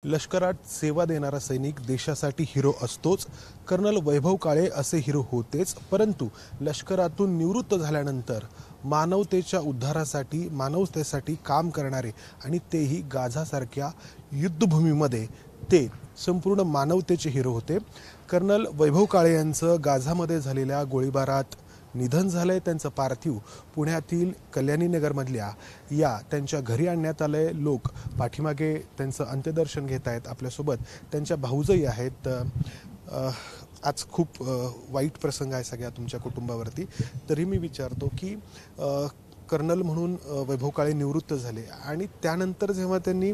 लष्करात सेवा देणारा सैनिक देशासाठी हिरो असतोच. कर्नल वैभव काळे असे हिरो होतेच, परंतु लष्करातून निवृत्त झाल्यानंतर मानवतेच्या उद्धारासाठी मानवतेसाठी काम करणारे आणि तेही गाझासारख्या युद्धभूमीमध्ये ते संपूर्ण मानवतेचे हिरो होते. कर्नल वैभव काळे यांचं गाझामध्ये झालेल्या गोळीबारात निधन झालंय. त्यांचं पार्थिव पुण्यातील कल्याणी नगरमधल्या या त्यांच्या घरी आणण्यात आलंय. लोक पाठीमागे त्यांचं अंत्यदर्शन घेत आहेत. आपल्यासोबत त्यांच्या भाऊजई आहेत. आज खूप वाईट प्रसंग आहे सगळ्या तुमच्या कुटुंबावरती. तरी मी विचारतो की कर्नल म्हणून वैभव काळे निवृत्त झाले आणि त्यानंतर जेव्हा त्यांनी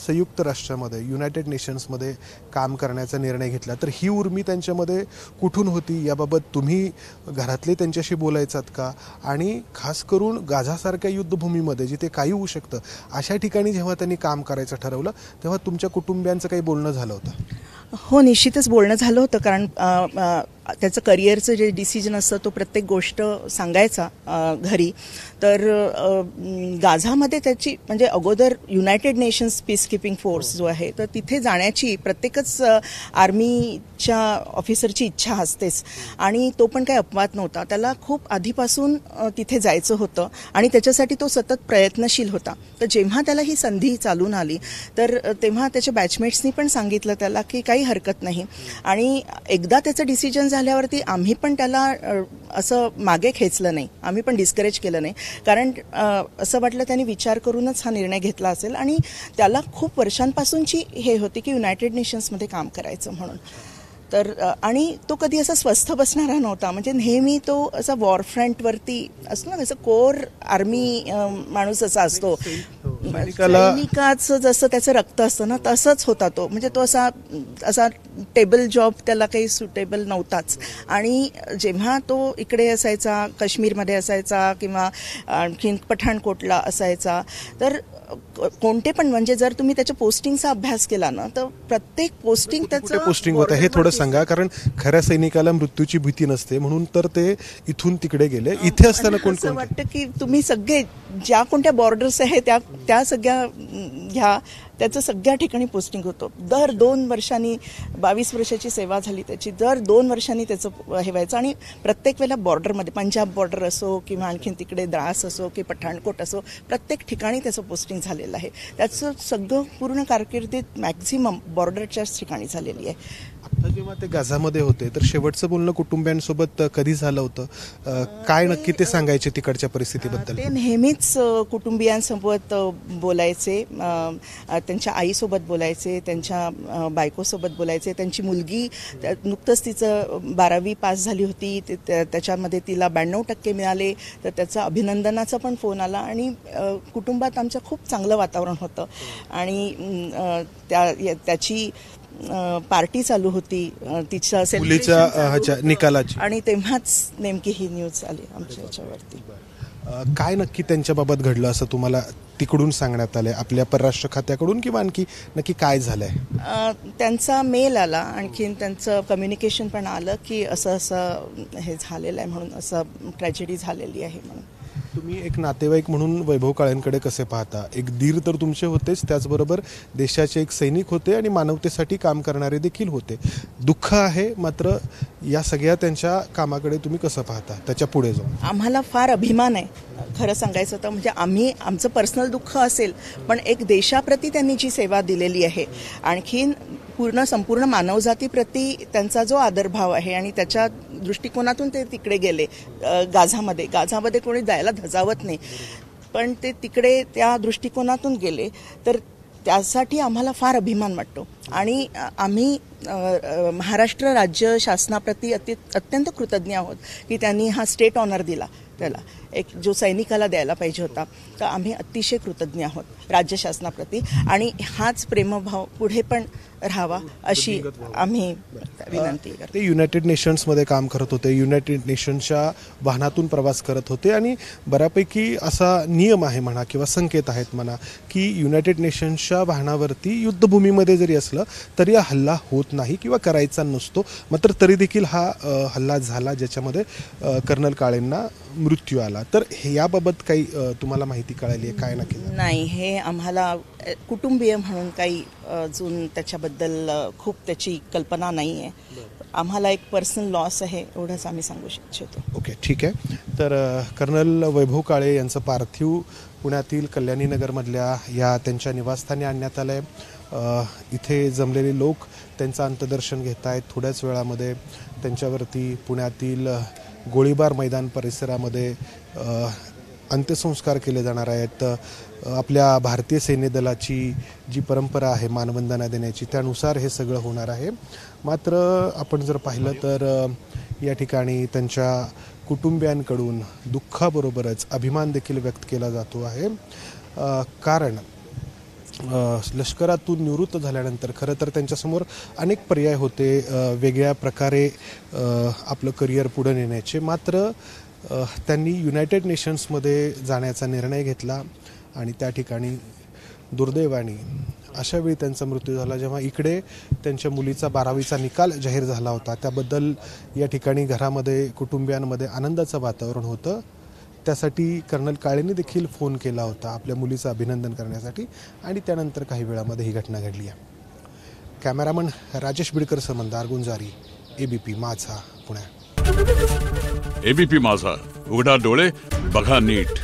संयुक्त राष्ट्रामध्ये युनायटेड नेशन्समध्ये काम करण्याचा निर्णय घेतला, तर ही उर्मी त्यांच्यामध्ये कुठून होती याबाबत तुम्ही घरातले त्यांच्याशी बोलायचात का? आणि खास करून गाझासारख्या युद्धभूमीमध्ये जिथे काही होऊ शकतं अशा ठिकाणी जेव्हा त्यांनी काम करायचं ठरवलं तेव्हा तुमच्या कुटुंबियांचं काही बोलणं झालं होतं? हो, निश्चितच बोलणं झालं होतं. कारण त्याचं करिअरचं जे डिसिजन असतं तो प्रत्येक गोष्ट सांगायचा घरी. तर गाझामध्ये त्याची म्हणजे अगोदर United nations peace keeping force जो आहे तर तिथे जाण्याची प्रत्येकच आर्मीच्या ऑफिसरची इच्छा असतेच. आणि तो पण काही अपवाद नव्हता. त्याला खूप आधीपासून तिथे जायचं होतं आणि त्याच्यासाठी तो सतत प्रयत्नशील होता. तर जेव्हा त्याला ही संधी चालून आली तर तेव्हा त्याच्या बॅचमेट्सनी पण सांगितलं त्याला की काही हरकत नाही. आणि एकदा त्याचं डिसिजन झाल्यावरती आम्ही पण त्याला असं मागे खेचलं नाही, आम्ही पण डिस्करेज केलं नाही. कारण असं वाटलं त्याने विचार करूनच हा निर्णय घेतला असेल. आणि त्याला खूप वर्षांपासूनची हे होती की युनायटेड नेशन्समध्ये काम करायचं म्हणून. तर आणि तो कधी असा स्वस्थ बसणारा नव्हता. म्हणजे नेहमी तो असा वॉर फ्रंटवरती असतो ना, असं कोर आर्मी माणूस असा असतो. सैनिकाचं जसं त्याचं रक्त असतं ना तसंच होता तो. म्हणजे तो असा टेबल जॉब त्याला काही सुटेबल नव्हताच. आणि जेव्हा तो इकडे असायचा, काश्मीरमध्ये असायचा किंवा आणखीन पठाणकोटला असायचा, तर कोणते पण म्हणजे जर तुम्ही त्याच्या पोस्टिंगचा अभ्यास केला ना तर प्रत्येक पोस्टिंग त्याचं पोस्टिंग होतं हे थोडं सांगा. कारण खऱ्या सैनिकाला मृत्यूची भीती नसते म्हणून तर ते इथून तिकडे गेले. इथे असताना कोण वाटतं की तुम्ही सगळे ज्या कोणत्या बॉर्डर्स आहेत त्या सगळ्या ह्या त्याचं सगळ्या ठिकाणी पोस्टिंग होतं. दर 2 वर्षांनी 22 वर्षाची सेवा झाली त्याची. दर 2 वर्षांनी त्याचं हे व्हायचं. आणि प्रत्येक वेळेला बॉर्डरमध्ये पंजाब बॉर्डर असो किंवा आणखीन तिकडे द्रास असो की पठाणकोट असो प्रत्येक ठिकाणी त्याचं पोस्टिंग झालेलं आहे. त्याचं सगळं पूर्ण कारकिर्दीत मॅक्झिमम बॉर्डरच्याच ठिकाणी झालेली आहे. आता जेव्हा ते गाझामध्ये होते तर शेवटचं बोलणं कुटुंबियांसोबत कधी झालं होतं? काय नक्की ते सांगायचे तिकडच्या परिस्थितीबद्दल? ते नेहमीच कुटुंबियांसोबत बोलायचे, त्यांच्या आईसोबत बोलायचे, त्यांच्या बायकोसोबत बोलायचे. त्यांची मुलगी नुकतंच तिचं 12वी पास झाली होती, त्याच्यामध्ये तिला 92% मिळाले. तर त्याचा अभिनंदनाचा पण फोन आला. आणि कुटुंबात आमच्या खूप चांगलं वातावरण होतं. आणि त्याची पार्टी चालू होती तिच्या सेलिब्रेशन निकालाची. आणि तेव्हाच नेमकी ही न्यूज आली आमच्या याच्यावरती. काय नक्की त्यांच्याबाबत घडलं असं तुम्हाला तिकडून सांगण्यात आलंय, आपल्या परराष्ट्र खात्याकडून, किंवा आणखी नक्की काय झालंय? त्यांचा मेल आला, आणखीन त्यांचं कम्युनिकेशन पण आलं की असं हे झालेलं आहे म्हणून, असं ट्रॅजेडी झालेली आहे म्हणून. तुम्ही एक नातेवाईक म्हणून वैभव काळेंकडे कसे पाहता? एक दीर तर तुमचे होतेच, त्याचबरोबर देशाचे एक सैनिक होते आणि मानवतेसाठी काम करणारे देखील होते. दुःख आहे, मात्र या सगळ्या त्यांच्या कामाकडे तुम्ही कसं पाहता त्याच्या पुढे जाऊन? आम्हाला फार अभिमान आहे खरं सांगायचं तर. म्हणजे आमचं पर्सनल दुःख असेल पण एक देशाप्रती त्यांनी जी सेवा दिलेली आहे, आणखीन संपूर्ण मानवजातीप्रती त्यांचा जो आदरभाव आहे आणि त्याच्या दृष्टिकोनातून ते तिकडे गेले. गाझामध्ये कोणी जायला धजावत नाही, पण ते तिकडे त्या दृष्टिकोनातून गेले. तर त्यासाठी आम्हाला फार अभिमान वाटतो. आणि आम्ही महाराष्ट्र राज्य शासनाप्रती अत्यंत कृतज्ञ आहोत की त्यांनी हा स्टेट ऑनर दिला त्याला, एक जो सैनिकाला द्यायला पाहिजे होता. तर आम्ही अतिशय कृतज्ञ आहोत राज्य शासनाप्रती. आणि हाच प्रेमभाव पुढे पण राहावा अशी आम्ही विनंती करतो. ते युनायटेड नेशन्समध्ये काम करत होते, युनायटेड नेशन्सच्या वाहनातून प्रवास करत होते. आणि बऱ्यापैकी असा नियम आहे म्हणा किंवा संकेत आहेत म्हणा की युनायटेड नेशन्सच्या वाहनावरती युद्धभूमीमध्ये जरी असलं तरी हल्ला होत करत नाही किंवा करायचा नसतो, मात्र तरी देखील हा हल्ला झाला ज्याच्यामध्ये कर्नल काळेंना मृत्यू आला. तर याबाबत काही तुम्हाला माहिती कळाली आहे काय नक्की? नाही, हे आम्हाला कुटुंबीय म्हणून काही अजून त्याच्याबद्दल खूप त्याची कल्पना नाही आहे. आम्हाला एक पर्सनल लॉस आहे एवढंच आम्ही सांगू इच्छितो. ओके, ठीक आहे. तर कर्नल वैभव काळे यांचं पार्थिव पुण्यातील कल्याणी नगरमधल्या या त्यांच्या निवासस्थानी आणण्यात आलं आहे. इथे जमलेले लोक त्यांचं अंत्यदर्शन घेत आहेत. थोड्याच वेळामध्ये त्यांच्यावरती पुण्यातील गोळीबार मैदान परिसरामध्ये अंत्यसंस्कार केले जाणार आहेत. आपल्या भारतीय सैन्य दलाची जी परंपरा आहे मानवंदना देण्याची, त्यानुसार हे सगळं होणार आहे. मात्र आपण जर पाहिलं तर या ठिकाणी त्यांच्या कुटुंबियांकडून दुःखाबरोबरच अभिमान देखील व्यक्त केला जातो आहे. कारण लष्करातून निवृत्त झाल्यानंतर खरं तर त्यांच्यासमोर अनेक पर्याय होते वेगळ्या प्रकारे आपलं करिअर पुढे नेण्याचे. मात्र त्यांनी युनायटेड नेशन्समध्ये जाण्याचा निर्णय घेतला आणि त्या ठिकाणी दुर्दैवाने अशावेळी त्यांचा मृत्यू झाला जेव्हा इकडे त्यांच्या मुलीचा 12वीचा निकाल जाहीर झाला होता. त्याबद्दल या ठिकाणी घरामध्ये कुटुंबियांमध्ये आनंदाचं वातावरण होतं. त्यासाठी कर्नल काळेंनी देखील फोन केला होता आपल्या मुलीचं अभिनंदन करण्यासाठी आणि त्यानंतर काही वेळामध्ये ही घटना घडली आहे. कॅमेरामन राजेश बिडकर मंदार गुंजारी, ABP माझा, पुणे. ABP माझा, उघडा डोळे बघा नीट.